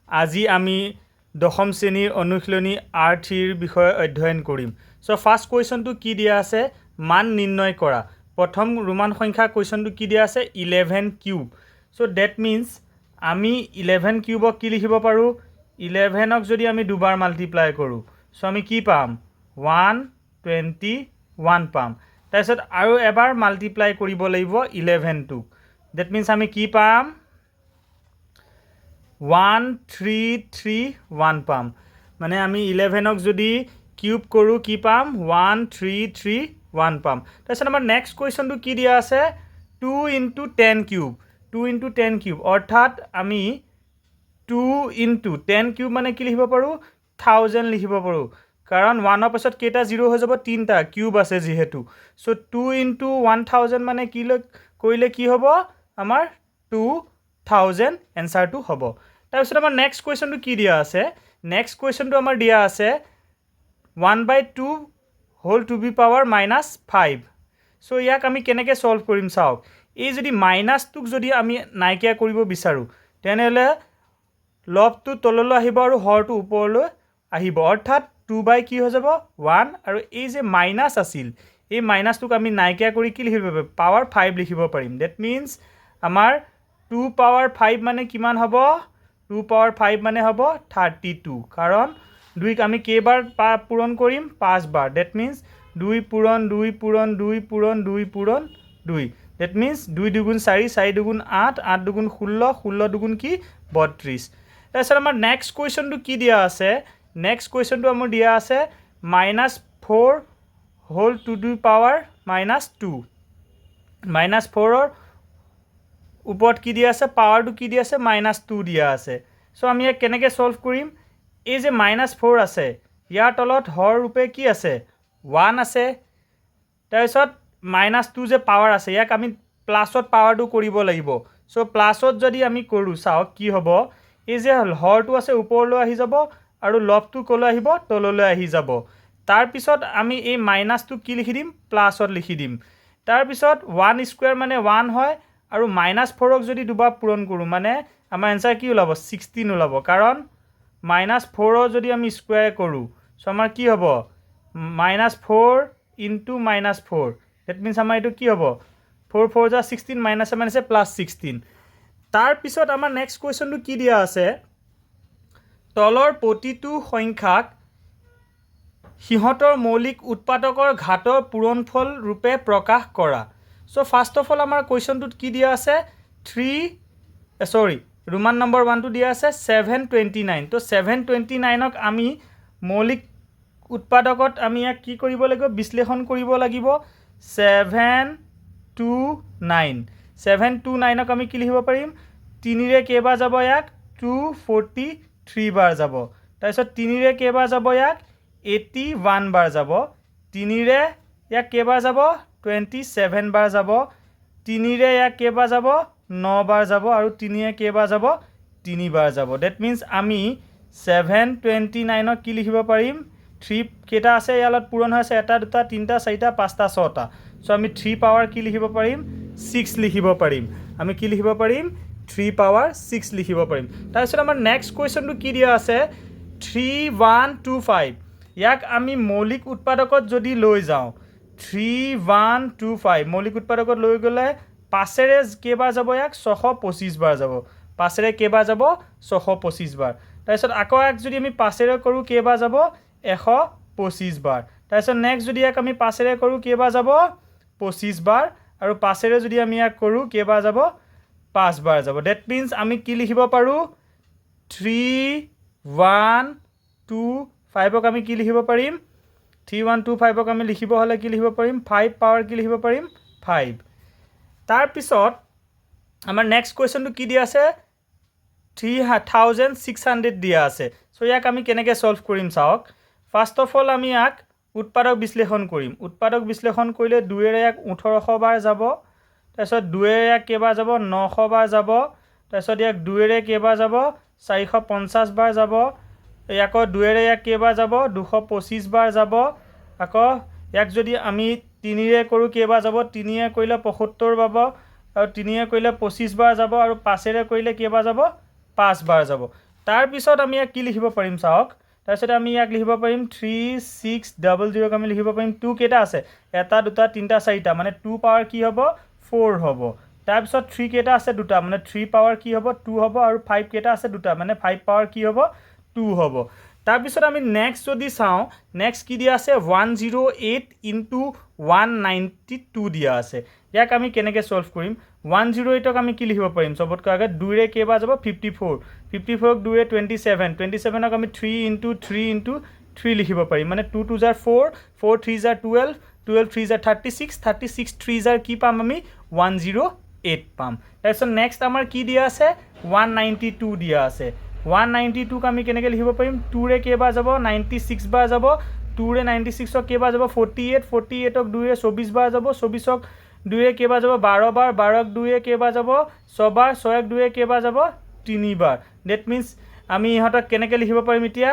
আজি আমি দশম শ্ৰেণীৰ অনুশীলনী R3ৰ বিষয়ে অধ্যয়ন কৰিম। সো ফাৰ্ষ্ট কুৱেশ্যনটো কি দিয়া আছে? মান নিৰ্ণয় কৰা। প্ৰথম ৰোমান সংখ্যা কুৱেশ্যনটো কি দিয়া আছে? 11 কিউব। সো ডেট মিন্স আমি 11 কিউবক কি লিখিব পাৰোঁ? 11ক যদি আমি দুবাৰ মাল্টিপ্লাই কৰোঁ, সো আমি কি পাম? 121 পাম। তাৰপিছত আৰু এবাৰ মাল্টিপ্লাই কৰিব লাগিব 11টোক। ডেট মিন্স আমি কি পাম? 1331 পাম। মানে আমি 11ক যদি কিউব কৰোঁ কি পাম? 1331 পাম। তাৰপিছত আমাৰ নেক্সট কুৱেশ্যনটো কি দিয়া আছে? 2 × 10 কিউব। 2 × 10 কিউব অৰ্থাৎ আমি 2 × 10 কিউব মানে কি লিখিব পাৰোঁ? 1000 লিখিব পাৰোঁ। কাৰণ 1ৰ পাছত কেইটা 0 হৈ যাব? 3টা, কিউব আছে যিহেতু। সো 2 × 1000 মানে কি কৰিলে কি হ'ব? আমাৰ 2000 এনচাৰটো হ'ব। তাৰপিছত আমাৰ নেক্সট কুৱেশ্যনটো কি দিয়া আছে? নেক্সট কুৱেশ্যনটো আমাৰ দিয়া আছে 1/2 whole to the power -5। So ইয়াক আমি কেনেকৈ সলভ কৰিম চাওক। এই যদি মাইনাছটোক যদি আমি নাইকিয়া কৰিব বিচাৰোঁ, তেনেহ'লে লবটো তললৈ আহিব আৰু হৰটো ওপৰলৈ আহিব। অৰ্থাৎ 2 কি হৈ যাব? 1। আৰু এই যে মাইনাছ আছিল, এই মাইনাছটোক আমি নাইকিয়া কৰি কি লিখিব পাৰিম? পাৱাৰ 5 লিখিব পাৰিম। ডেট মিন্স আমাৰ 2 পাৱাৰ 5 মানে কিমান হ'ব? 2 পাৱাৰ 5 মানে হ'ব 32। কাৰণ 2ক আমি কেইবাৰ পূৰণ কৰিম? 5 বাৰ। ডেট মিন্স 2 পূৰণ 2 পূৰণ 2 পূৰণ 2 পূৰণ 2। ডেট মিন্স 2 দুগুণ 4, 4 দুগুণ 8, 8 দুগুণ 16, 16 দুগুণ কি? 32। তাৰপিছত আমাৰ নেক্সট কুৱেশ্যনটো কি দিয়া আছে? নেক্সট কুৱেশ্যনটো আমাৰ দিয়া আছে -4 হোল টু দি পাৱাৰ -2। -4ৰ ওপৰত কি দিয়া আছে? পাৱাৰটো কি দিয়া আছে? -2 দিয়া আছে। সো আমি ইয়াক কেনেকৈ সলভ কৰিম? এই যে -4 আছে, ইয়াৰ তলত হৰ ৰূপে কি আছে? 1 আছে। তাৰপিছত -2 যে পাৱাৰ আছে, ইয়াক আমি প্লাছত পাৱাৰটো কৰিব লাগিব। সো প্লাছত যদি আমি কৰোঁ, চাওক কি হ'ব। এই যে হৰটো আছে ওপৰলৈ আহি যাব আৰু লবটো ক'লৈ আহিব? তললৈ আহি যাব। তাৰপিছত আমি এই মাইনাছটো কি লিখি দিম? প্লাছত লিখি দিম। তাৰপিছত 1 স্কুৱেৰ মানে 1 হয়, আৰু -4ক যদি দুবাৰ পূৰণ কৰোঁ মানে আমাৰ এনচাৰ কি ওলাব? 16 ওলাব। কাৰণ -4ৰ যদি আমি স্কুৱেৰ কৰোঁ, সো আমাৰ কি হ'ব? -4 × -4। ডেট মিন্স আমাৰ এইটো কি হ'ব? 4 4 যা 16, মাইনাছে মাইনাছে +16। তাৰপিছত আমাৰ নেক্সট কুৱেশ্যনটো কি দিয়া আছে? তলৰ প্ৰতিটো সংখ্যাক সিহঁতৰ মৌলিক উৎপাদকৰ ঘাতৰ পূৰণফল ৰূপে প্ৰকাশ কৰা। সো ফাৰ্ষ্ট অফ অল আমাৰ কুৱেশ্যনটোত কি দিয়া আছে? ৰোমান নম্বৰ 1টো দিয়া আছে 729। তো 729ক আমি মৌলিক উৎপাদকত আমি ইয়াক কি কৰিব লাগিব? বিশ্লেষণ কৰিব লাগিব। 729। 729ক আমি কি লিখিব পাৰিম? 3ৰে কেইবাৰ যাব ইয়াক? 243 বাৰ যাব। তাৰপিছত 3ৰে কেইবাৰ যাব ইয়াক? 81 বাৰ যাব। 3ৰে ইয়াক কেইবাৰ যাব? 27 বাৰ যাব। 3ৰে ইয়াক কেইবাৰ যাব? 9 বাৰ যাব। আৰু 3ৰে কেইবাৰ যাব? 3 বাৰ যাব। ডেট মিন্স আমি 729ক কি লিখিব পাৰিম? 3 কেইটা আছে ইয়াৰ লগত পূৰণ হৈ আছে? 1 2 3 4 5 6টা। সো আমি 3 পাৱাৰ কি লিখিব পাৰিম? 6 লিখিব পাৰিম। আমি কি লিখিব পাৰিম? 3 পাৱাৰ 6 লিখিব পাৰিম। তাৰপিছত আমাৰ নেক্সট কুৱেশ্যনটো কি দিয়া আছে? 3125। ইয়াক আমি মৌলিক উৎপাদকত যদি লৈ যাওঁ, 3125 মৌলিক উৎপাদকত লৈ গ'লে 5ৰে কেইবাৰ যাব ইয়াক? 625 বাৰ যাব। 5ৰে কেইবাৰ যাব? 625 বাৰ। তাৰপিছত আকৌ ইয়াক যদি আমি 5ৰে কৰোঁ কেইবাৰ যাব? 125 বাৰ। তাৰপিছত নেক্সট যদি ইয়াক আমি 5ৰে কৰোঁ কেইবাৰ যাব? 25 বাৰ। আৰু 5ৰে যদি আমি ইয়াক কৰোঁ কেইবাৰ যাব? 5 বাৰ যাব। ডেট মিন্স আমি কি লিখিব পাৰোঁ? 3125ক আমি কি লিখিব পাৰিম? 3125ক আমি লিখিব হ'লে কি লিখিব পাৰিম? 5 পাৱাৰ কি লিখিব পাৰিম? 5। তাৰপিছত আমাৰ নেক্সট কুৱেশ্যনটো কি দিয়া আছে? 3600 দিয়া আছে। সো ইয়াক আমি কেনেকৈ সলভ কৰিম চাওক। ফাৰ্ষ্ট অফ অল আমি ইয়াক উৎপাদক বিশ্লেষণ কৰিম। উৎপাদক বিশ্লেষণ কৰিলে 2ৰে ইয়াক 1800 বাৰ যাব। তাৰপিছত 2ৰে ইয়াক কেইবাৰ যাব? 900 বাৰ যাব। তাৰপিছত ইয়াক 2ৰে কেইবাৰ যাব? 450 বাৰ যাব। আকৌ 2ৰে ইয়াক কেইবাৰ যাব? 225 বাৰ যাব। আকৌ ইয়াক যদি আমি 3ৰে কৰোঁ কেইবাৰ যাব? 3ৰে কৰিলে 75 পাব। আৰু 3ৰে কৰিলে 25 বাৰ যাব। আৰু 5ৰে কৰিলে কেইবাৰ যাব? 5 বাৰ যাব। তাৰপিছত আমি ইয়াক কি লিখিব পাৰিম চাওক তাৰপিছত আমি ইয়াক লিখিব পাৰিম 3600 আমি লিখিব পাৰিম 2 কেইটা আছে এটা দুটা তিনটা চাৰিটা মানে 2 পাৱাৰ কি হ'ব 4 হ'ব তাৰপিছত 3 কেইটা আছে দুটা মানে 3 পাৱাৰ কি হ'ব 2 হ'ব আৰু 5 কেইটা আছে দুটা মানে 5 পাৱাৰ কি হ'ব 2 হ'ব তাৰপিছত আমি নেক্সট যদি চাওঁ নেক্সট কি দিয়া আছে 108 ইনটু 192 দিয়া আছে ইয়াক আমি কেনেকৈ সলভ কৰিম 108ক আমি কি লিখিব পাৰিম সবতকৈ আগে 2 ৰে কেইবা যাব 54 54ক 2 ৰে 27 27ক আমি 3 ইনটু 3 ইনটু 3 লিখিব পাৰিম মানে 2 2 জাৰ 4 4 3 জাৰ 12 12 3 জাৰ 36 36 3 জাৰ কি পাম আমি 108 পাম তাৰপিছত নেক্সট আমাৰ কি দিয়া আছে 192 দিয়া আছে 192ক আমি কেনেকৈ লিখিব পাৰিম 2 ৰে কেইবা যাব 96 বাৰ যাব 2 ৰে 96ক কেইবা যাব 48 48ক 2 ৰে 24 বাৰ যাব 24ক 2 ৰে কেইবা যাব 12 বাৰ 12ক 2 ৰে কেইবা যাব 6 বাৰ 6ক 2 ৰে কেইবা যাব 3 বাৰ দ্যাট মিন্স আমি ইহঁতক কেনেকৈ লিখিব পাৰিম এতিয়া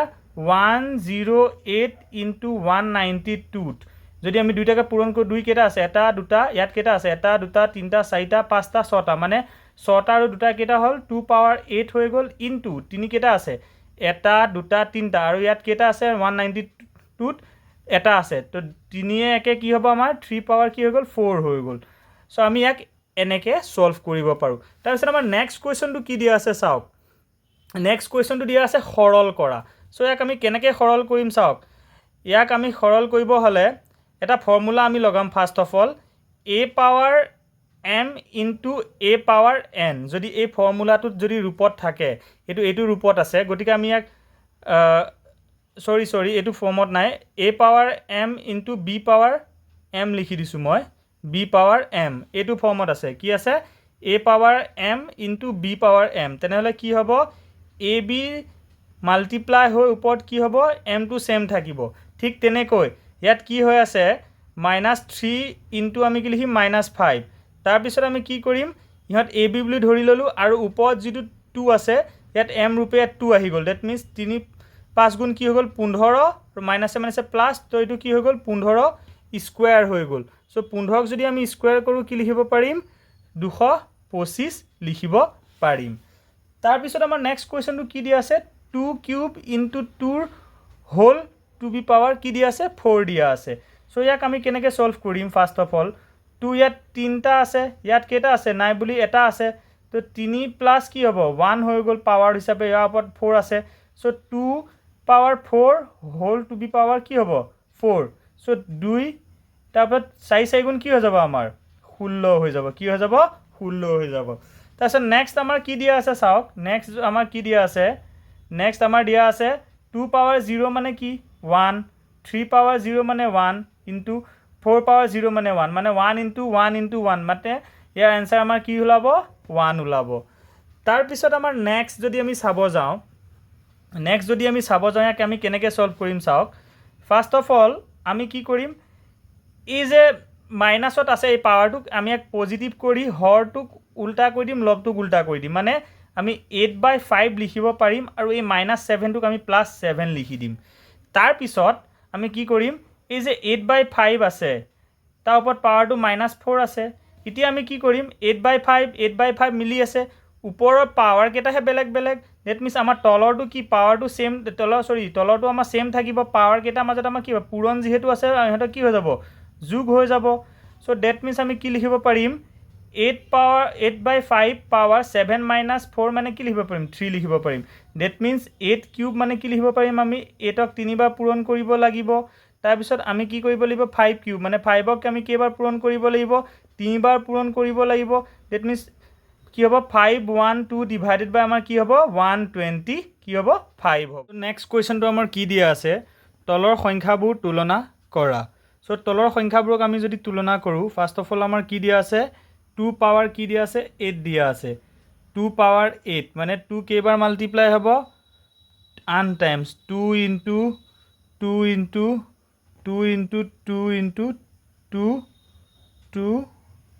108 ইনটু 192 যদি আমি দুইটাকে পূৰণ কৰোঁ দুই কেইটা আছে এটা দুটা ইয়াত কেইটা আছে এটা দুটা তিনটা চাৰিটা পাঁচটা ছটা মানে ছটা আৰু দুটা কেইটা হ'ল 2 পাৱাৰ 8 হৈ গ'ল ইনটু তিনি কেইটা আছে এটা দুটা তিনটা আৰু ইয়াত কেইটা আছে 192ত এটা আছে তো তিনিয়ে একে কি হ'ব আমাৰ 3 পাৱাৰ কি হৈ গ'ল 4 হৈ গ'ল সো আমি ইয়াক এনেকৈ সলভ কৰিব পাৰোঁ তাৰপিছত আমাৰ নেক্সট কুৱেশ্যনটো কি দিয়া আছে চাওক নেক্সট কুৱেশ্যনটো দিয়া আছে সৰল কৰা সো ইয়াক আমি কেনেকৈ সৰল কৰিম চাওক ইয়াক আমি সৰল কৰিব হ'লে এটা ফৰ্মুলা আমি লগাম first of all a power m into a power n যদি এই ফৰ্মুলাটোত যদি ৰূপত থাকে এইটো ৰূপত আছে গতিকে আমি ইয়াক সৰি এইটো ফৰ্মত নাই a power m into b power m লিখি দিছোঁ মই b পাৱাৰ m এইটো ফৰ্মত আছে কি আছে a power m into b power m তেনেহ'লে কি হ'ব a b মাল্টিপ্লাই হৈ ওপৰত কি হ'ব m টো সেম থাকিব ঠিক তেনেকৈ ইয়াত কি হৈ আছে -3 ইনটু আমি কি লিখিম -5 তাৰপিছত আমি কি কৰিম ইহঁত a b বুলি ধৰি ল'লোঁ আৰু ওপৰত যিটো 2 আছে ইয়াত m ৰূপে 2 আহি গ'ল দ্যাট মিন্স 3 5 গুণ কি হৈ গ'ল 15 আৰু মাইনাছে প্লাছ তো এইটো কি হৈ গ'ল 15 স্কোয়াৰ হৈ গ'ল সো 15ক যদি আমি স্কোয়াৰ কৰোঁ কি লিখিব পাৰিম 225 লিখিব পাৰিম তাৰপিছত আমাৰ নেক্সট কুৱেশ্যনটো কি দিয়া আছে 2 cube into 2 whole to the power কি দিয়া আছে 4 দিয়া আছে সো ইয়াক আমি কেনেকৈ সলভ কৰিম ফাৰ্ষ্ট অফ অল 2 ইয়াত তিনটা আছে ইয়াত কেইটা আছে নাই বুলি এটা আছে তো 3 প্লাছ কি হ'ব 1 হৈ গ'ল পাৱাৰ হিচাপে ইয়াৰ ওপৰত 4 আছে so 2 power 4 whole to the power কি হ'ব 4 সো 2 তাৰপিছত 4 4 গুণ কি হৈ যাব আমাৰ 16 হৈ যাব কি হৈ যাব 16 হৈ যাব তাৰপিছত নেক্সট আমাৰ কি দিয়া আছে চাওক নেক্সট আমাৰ কি দিয়া আছে নেক্সট আমাৰ দিয়া আছে 2 পাৱাৰ 0 মানে কি 1 3 পাৱাৰ 0 মানে 1 ইনটু 4 পাৱাৰ 0 মানে 1 মানে 1 ইনটু 1 ইনটু 1 মানে ইয়াৰ এনসাৰ আমাৰ কি ওলাব 1 ওলাব তাৰপিছত আমাৰ নেক্সট যদি আমি চাব যাওঁ ইয়াক আমি কেনেকৈ সলভ কৰিম চাওক ফাৰ্ষ্ট অফ অল আমি কি কৰিম এই যে মাইনাছত আছে এই পাৱাৰটোক আমি ইয়াক পজিটিভ কৰি হৰটোক উল্টা কৰি দিম লবটোক উল্টা কৰি দিম মানে আমি 8/5 লিখিব পাৰিম আৰু এই -7টোক আমি +7 লিখি দিম তাৰপিছত আমি কি কৰিম এই যে 8/5 আছে তাৰ ওপৰত পাৱাৰটো -4 আছে এতিয়া আমি কি কৰিম 8/5 মিলি আছে ওপৰৰ পাৱাৰ কেইটাহে বেলেগ বেলেগ দ্যাট মিন্স আমাৰ তলৰটো কি পাৱাৰটো সেম তলৰটো আমাৰ সেম থাকিব পাৱাৰ কেইটাৰ মাজত আমাৰ কি হ'ব পূৰণ যিহেতু আছে ইহঁতৰ কি হৈ যাব যোগ হৈ যাব সো দ্যাট মিন্স আমি কি লিখিব পাৰিম 8/5 পাৱাৰ 7 - 4 মানে কি লিখিব পাৰিম 3 লিখিব পাৰিম দ্যাট মিন্স 8 কিউব মানে কি লিখিব পাৰিম আমি 8ক 3 বাৰ পূৰণ কৰিব লাগিব তাৰপিছত আমি কি কৰিব লাগিব 5 কিউব মানে 5ক আমি কেইবাৰ পূৰণ কৰিব লাগিব 3 বাৰ পূৰণ কৰিব লাগিব দ্যাট মিন্স কি হ'ব 5 1 2 ডিভাইডেড বাই আমাৰ কি হ'ব 120 কি হ'ব 5 হ'ব নেক্সট কুৱেশ্যনটো আমাৰ কি দিয়া আছে তলৰ সংখ্যাবোৰ তুলনা কৰা সো তলৰ সংখ্যাবোৰক আমি যদি তুলনা কৰোঁ ফাৰ্ষ্ট অফ অল আমাৰ কি দিয়া আছে 2 পাৱাৰ কি দিয়া আছে 8 দিয়া আছে 2 পাৱাৰ 8 মানে 2 কেইবাৰ মাল্টিপ্লাই হ'ব আন times 2 into 2 into 2 into 2 into 2 2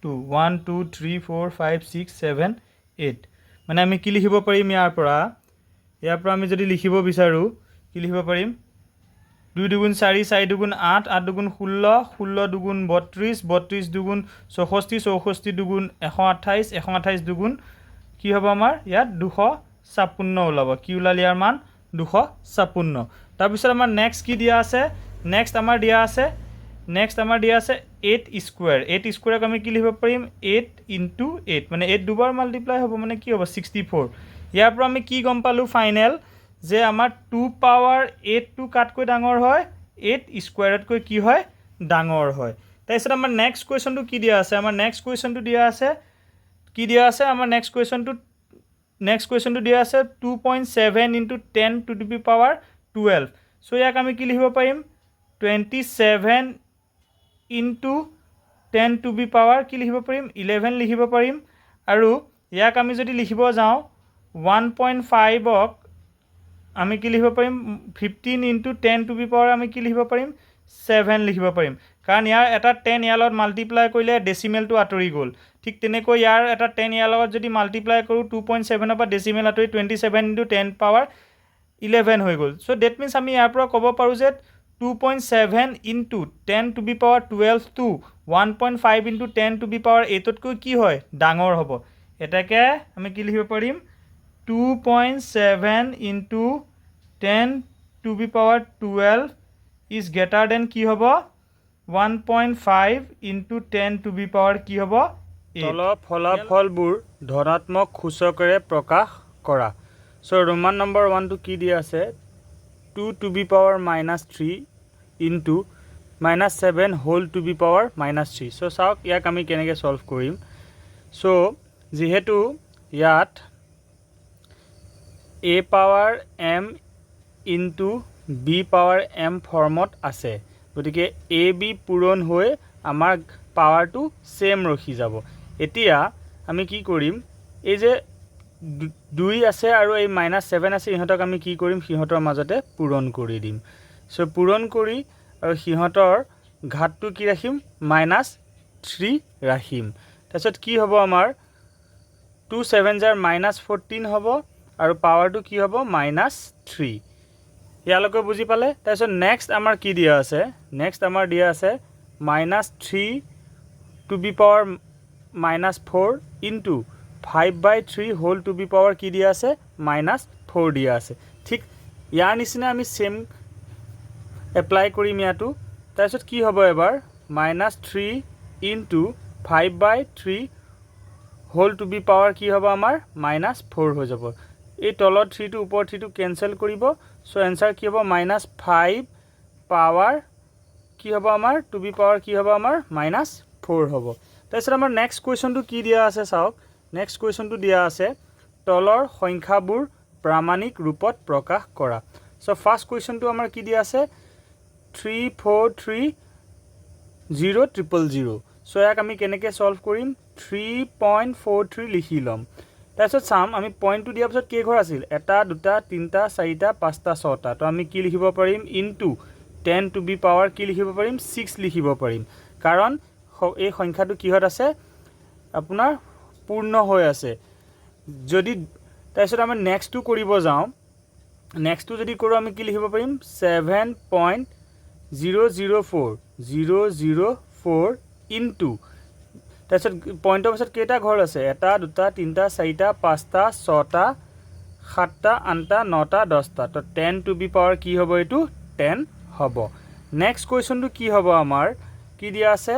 2 1 2 3 4 5 6 7 8 মানে আমি কি লিখিব পাৰিম ইয়াৰ পৰা আমি যদি লিখিব বিচাৰোঁ কি লিখিব পাৰিম 2 দুগুণ 4 4 দুগুণ 8 8 দুগুণ 16 16 দুগুণ 32 32 দুগুণ 64 64 দুগুণ 128 128 দুগুণ কি হ'ব আমাৰ ইয়াত 256 ওলাব কি ওলাল ইয়াৰ মান 256 তাৰপিছত আমাৰ নেক্সট কি দিয়া আছে নেক্সট আমাৰ দিয়া আছে 8 স্কয়াৰ 8 স্কয়াৰক আমি কি লিখিব পাৰিম 8 * 8 মানে 8 দুবাৰ মাল্টিপ্লাই হ'ব মানে কি হ'ব 64 ইয়াৰ পৰা আমি কি গম পালো ফাইনেল যে আমাৰ 2 পাৱাৰ 8 টো কাটকৈ ডাঙৰ হয় 8 স্কয়াৰতকৈ কি হয় ডাঙৰ হয় তাৰপিছত আমাৰ নেক্সট কোৱেশ্চনটো কি দিয়া আছে আমাৰ নেক্সট কোৱেশ্চনটো দিয়া আছে আমাৰ নেক্সট কোৱেশ্চনটো দিয়া আছে 2.7 * 10 to the power 12 সো ইয়াক আমি কি লিখিব পাৰিম 27 into 10 to the power কি লিখিব পাৰিম 11 লিখিব পাৰিম আৰু ইয়াক আমি যদি লিখিব যাওঁ 1.5 ক আমি কি লিখিব পাৰিম 15 into 10 to the power আমি কি লিখিব পাৰিম 7 লিখিব পাৰিম কাৰণ ইয়াৰ এটা 10 ইয়াৰ লগত মাল্টিপ্লাই কৰিলে ডেসিমেলটো আঁতৰি গ'ল ঠিক তেনেকৈ ইয়াৰ এটা 10 ইয়াৰ লগত যদি মাল্টিপ্লাই কৰো 2.7 ৰ পৰা ডেসিমেল আঁতৰি 27 into 10 power 11 হৈ গ'ল সো দ্যাট মিন্স আমি ইয়াৰ পৰা ক'ব পাৰো যে 2.7 into 10 to the power 12 to 1.5 into 10 to the power 8 তকৈ কি হয় ডাঙৰ হ'ব এটাকে আমি কি লিখিব পাৰিম 2.7 into 10 to the power 12 is greater than কি হ'ব 1.5 into 10 to the power কি হ'ব 8 তল ফলাফলবোৰ ধনাত্মক সূচকেৰে প্ৰকাশ কৰা সো ৰোমান নম্বৰ 1 টো কি দিয়া আছে 2 to the power -3 into -7 whole to the power -3 so চাওক ইয়াক আমি কেনেকৈ সলভ কৰিম সো যেহেতু ইয়াত a power m into b power m ফৰ্মত আছে গতিকে a b পূৰণ হৈ আমাৰ পাৱাৰটো সেম ৰখি যাব এতিয়া আমি কি কৰিম এই যে 2 আছে আৰু এই -7 আছে ইহঁতক আমি কি কৰিম সিহঁতৰ মাজতে পূৰণ কৰি দিম সো পূৰণ কৰি আৰু সিহঁতৰ ঘাতটো কি ৰাখিম -3 ৰাখিম তাৰপিছত কি হ'ব আমাৰ 2 7 জাৰ -14 হ'ব আৰু পাৱাৰটো কি হ'ব -3 ইয়ালৈকে বুজি পালে তাৰপিছত নেক্সট আমাৰ কি দিয়া আছে নেক্সট আমাৰ দিয়া আছে -3 to the power -4 into 5/3 whole to the power কি দিয়া আছে -4 দিয়া আছে ঠিক ইয়াৰ নিচিনা আমি সেম এপ্লাই কৰিম ইয়াতো তাৰপিছত কি হ'ব এবাৰ -3 into 5/3 whole to the power কি হ'ব আমাৰ -4 হৈ যাব এই তলত 3 টো ওপৰ 3 টো কেনসেল কৰিব সো आंसर কি হ'ব -5 পাৱাৰ কি হ'ব আমাৰ টু বি পাৱাৰ কি হ'ব আমাৰ -4 হ'ব তাৰপিছত আমাৰ নেক্সট কোৱেশ্চনটো কি দিয়া আছে চাওক নেক্সট কোৱেশ্চনটো দিয়া আছে তলৰ সংখ্যাবোৰ প্ৰামাণিক ৰূপত প্ৰকাশ কৰা সো ফাৰ্স্ট কোৱেশ্চনটো আমাৰ কি দিয়া আছে 3430000 সো ইয়াক আমি কেনেকৈ সলভ কৰিম 3.43 লিখি লম তাৰপিছত চাম আমি পইণ্টটো দিয়াৰ পিছত কেই ঘৰ আছিল 1 2 3 4 5 6টা তো আমি কি লিখিব পাৰিম ইনটু 10 to the power কি লিখিব পাৰিম 6 লিখিব পাৰিম কাৰণ এই সংখ্যাটো কিহত আছে আপোনাৰ পূৰ্ণ হৈ আছে যদি তাৰপিছত আমি নেক্সটটো কৰিব যাওঁ নেক্সটটো যদি কৰো আমি কি লিখিব পাৰিম 7.004 ইনটু তাৰপিছত পইণ্টৰ পাছত কেইটা ঘৰ আছে 1 2 3 4 5 6 7 8 9 10 তো 10 to the power কি হ'ব এটো 10 হ'ব নেক্সট কোৱেশ্চনটো কি হ'ব আমাৰ কি দিয়া আছে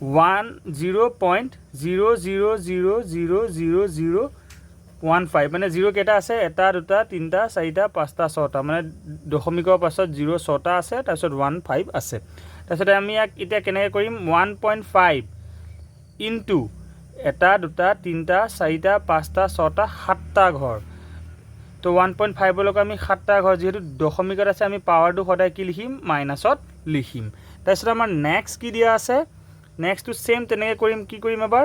0.00000015 মানে 0 কেটা আছে 1 2 3 4 5 6 মানে দশমিকৰ পাছত 0 6টা আছে তাৰপিছত 15 আছে তাৰপিছত আমি এতিয়া কেনেকৈ কৰিম 1.5 ইনটু 1 2 3 4 5 6 7টা ঘৰ তো 1.5 লক আমি 7টা ঘৰ যেহেতু দশমিকত আছে আমি পাৱাৰটো সদায় কি লিখিম মাইনাসত লিখিম তাৰপিছত আমাৰ নেক্সট কি দিয়া আছে নেক্সট টু সেম তেনেকৈ কৰিম কি কৰিম এবাৰ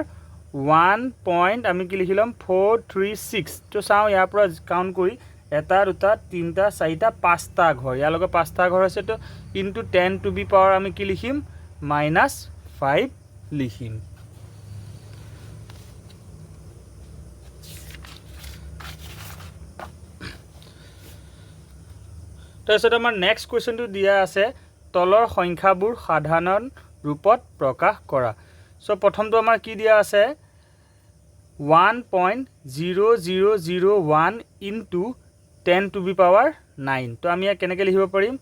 1 পইণ্ট আমি কি লিখিলাম 436 তো চাও ইয়াৰ পৰা কাউন্ট কৰি 1 2 3 4 5টা ঘৰ ইয়াৰ লগে 5টা ঘৰ আছে তো ইনটু 10 to the power আমি কি লিখিম -5 লিখিম তাৰপিছত আমাৰ নেক্সট কোৱেশ্চনটো দিয়া আছে তলৰ সংখ্যাবোৰ সাধাৰণ ৰূপত প্ৰকাশ কৰা সো প্ৰথমটো আমাৰ কি দিয়া আছে 1.0001 into 10 to the power 9 তো আমি ইয়াক কেনেকৈ লিখিব পাৰিম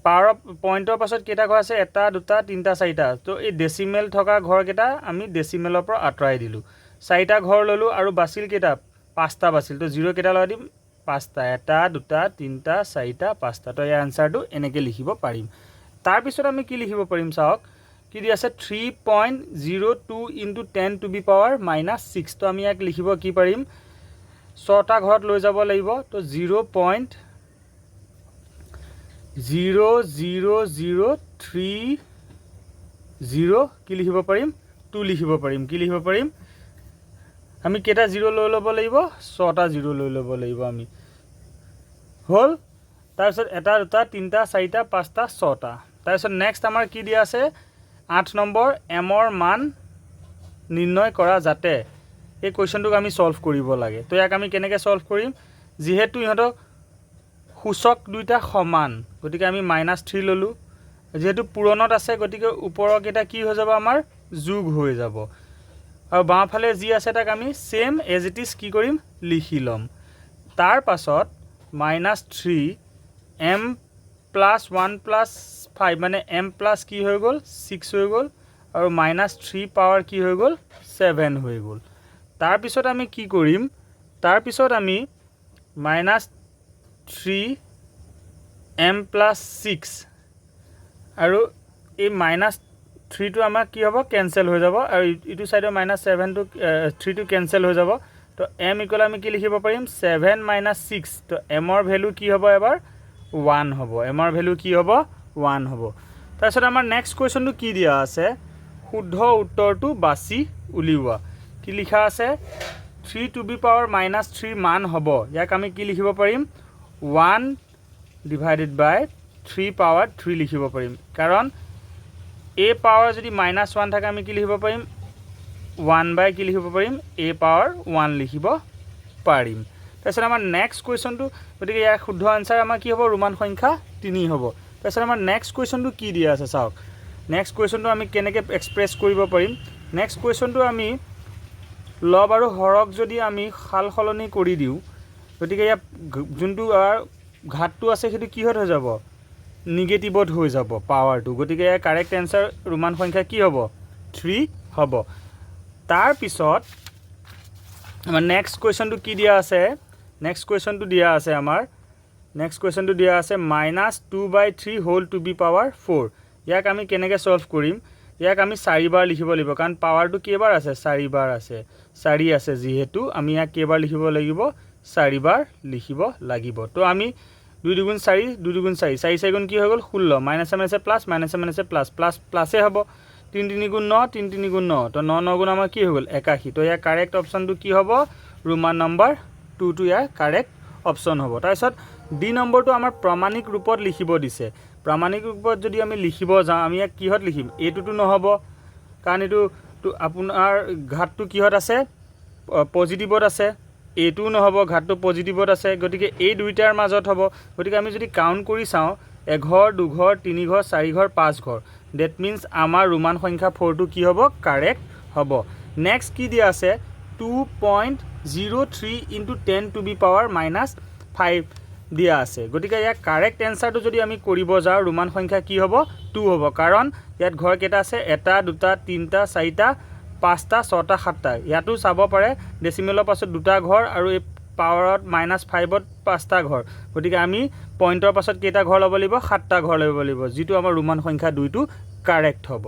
পাৱাৰ পইণ্টৰ পাছত কেইটা ঘৰ আছে এটা দুটা তিনিটা চাৰিটা তো এই ডেচিমেল থকা ঘৰকেইটা আমি ডেচিমেলৰ পৰা আঁতৰাই দিলোঁ চাৰিটা ঘৰ ল'লোঁ আৰু বাচিল কেইটা পাঁচটা বাচিল তো জিৰ' কেইটা লগাই দিম পাঁচটা এটা দুটা তিনিটা চাৰিটা পাঁচটা তো ইয়াৰ আনচাৰটো এনেকৈ লিখিব পাৰিম তাৰপিছত আমি কি লিখিব পাৰিম চাওক কি দি আছে 3.02 into 10 to the power -6 তো আমি ইয়াক লিখিব কি পাৰিম ছটা ঘৰত লৈ যাব লাগিব তো 0.00030 কি লিখিব পাৰিম 2 লিখিব পাৰিম কি লিখিব পাৰিম আমি কেইটা জিৰ' লৈ ল'ব লাগিব ছটা জিৰ' লৈ ল'ব লাগিব আমি হ'ল তাৰপিছত এটা দুটা তিনিটা চাৰিটা পাঁচটা ছটা তাৰপিছত নেক্সট আমাৰ কি দিয়া আছে 8 নম্বৰ এমৰ মান নিৰ্ণয় কৰা যাতে এই কুৱেশ্যনটোক আমি সলভ কৰিব লাগে তো ইয়াক আমি কেনেকৈ সলভ কৰিম যেহেতু ইহঁতৰ সূচক দুইটা সমান গতিকে আমি -3 ল'লোঁ যেহেতু পূৰণত আছে গতিকে ওপৰৰ কেইটা কি হৈ যাব আমাৰ যোগ হৈ যাব আৰু বাওঁফালে যি আছে তাক আমি সেম এজ ইট ইজ কি কৰিম লিখি ল'ম তাৰ পাছত -3 m + 1 + 5 মানে m প্লাছ কি হৈ গ'ল 6 হৈ গ'ল আৰু -3 পাৱাৰ কি হৈ গ'ল 7 হৈ গ'ল তাৰপিছত আমি কি কৰিম তাৰপিছত আমি -3 m + 6 আৰু এই -3টো আমাৰ কি হ'ব কেনসেল হৈ যাব আৰু ইটো সাইডৰ -7 টো 3 টো কেনসেল হৈ যাব তো m = আমি কি লিখিব পাৰিম 7 - 6 তো m ৰ ভ্যালু কি হ'ব এবাৰ 1 হ'ব m ৰ ভ্যালু কি হ'ব 1 হ'ব তাৰপিছত আমাৰ নেক্সট কুৱেশ্যনটো কি দিয়া আছে শুদ্ধ উত্তৰটো বাছি উলিওৱা কি লিখা আছে 3 to the power -3 মান হ'ব ইয়াক আমি কি লিখিব পাৰিম 1 / 3 power 3 লিখিব পাৰিম কাৰণ a power যদি -1 থাকে আমি কি লিখিব পাৰিম 1 / কি লিখিব পাৰিম a power 1 লিখিব পাৰিম তাৰপিছত আমাৰ নেক্সট কুৱেশ্যনটো গতিকে ইয়াৰ শুদ্ধ আনসাৰ আমাৰ কি হ'ব ৰোমান সংখ্যা 3 হ'ব তাৰপিছত আমাৰ নেক্সট কুৱেশ্যনটো কি দিয়া আছে চাওক নেক্সট কুৱেশ্যনটো আমি কেনেকৈ এক্সপ্ৰেছ কৰিব পাৰিম নেক্সট কুৱেশ্যনটো আমি লব আৰু হৰক যদি আমি সাল সলনি কৰি দিওঁ গতিকে ইয়াত যোনটো ঘাতটো আছে সেইটো কিহত হৈ যাব নিগেটিভত হৈ যাব পাৱাৰটো গতিকে ইয়াৰ কাৰেক্ট এনসাৰ ৰোমান সংখ্যা কি হ'ব 3 হ'ব তাৰপিছত আমাৰ নেক্সট কুৱেশ্যনটো কি দিয়া আছে নেক্সট কুৱেশ্যনটো দিয়া আছে আমাৰ নেক্সট কুৱেশ্যনটো দিয়া আছে -2/3 হোল টু বি পাৱাৰ 4 ইয়াক আমি কেনেকৈ সলভ কৰিম ইয়াক আমি 4 বাৰ লিখিব লাগিব কাৰণ পাৱাৰটো কেইবাৰ আছে 4 বাৰ আছে 4 আছে যেহেতু আমি ইয়াক কেইবাৰ লিখিব লাগিব 4 বাৰ লিখিব লাগিব তো আমি 2 × 4 2 × 4 4 4 গুণ কি হৈ গ'ল 16 -আছে প্লাছ -আছে প্লাছ প্লাছ প্লাছে হ'ব 3 3 × 9 3 3 × 9 তো 9 9 গুণ আমাৰ কি হৈ গ'ল 81 তো ইয়াৰ কাৰেক্ট অপশ্যনটো কি হ'ব ৰোমান নম্বৰ 2 টো ইয়াৰ কাৰেক্ট অপশ্যন হ'ব তাৰপিছত ডি নম্বৰটো আমাৰ প্ৰমাণিক ৰূপত লিখিব দিছে প্ৰমাণিক ৰূপত যদি আমি লিখিব যাওঁ আমি ইয়াক কিহত লিখিম এইটোতো নহ'ব কাৰণ এইটো আপোনাৰ ঘাতটো কিহত আছে পজিটিভত আছে এইটোও নহ'ব ঘাতটো পজিটিভত আছে গতিকে এই দুইটাৰ মাজত হ'ব গতিকে আমি যদি কাউণ্ট কৰি চাওঁ এঘৰ দুঘৰ তিনি ঘৰ চাৰি ঘৰ পাঁচ ঘৰ ডেট মিনছ আমাৰ ৰোমান সংখ্যা 4টো কি হ'ব কাৰেক্ট হ'ব নেক্সট কি দিয়া আছে 2.03 into 10 to the power -5 দিয়া আছে গতিকে ইয়াৰ কাৰেক্ট এনসাৰটো যদি আমি কৰিব যাওঁ ৰোমান সংখ্যা কি হ'ব 2 হ'ব কাৰণ ইয়াত ঘৰ কেইটা আছে এটা দুটা তিনিটা চাৰিটা পাঁচটা ছটা সাতটা ইয়াতো চাব পাৰে ডেচিমেলৰ পাছত দুটা ঘৰ আৰু এই পাৱাৰত -5ত পাঁচটা ঘৰ গতিকে আমি পইণ্টৰ পাছত কেইটা ঘৰ ল'ব লাগিব 7টা ঘৰ ল'ব লাগিব যিটো আমাৰ ৰোমান সংখ্যা 2টো কাৰেক্ট হ'ব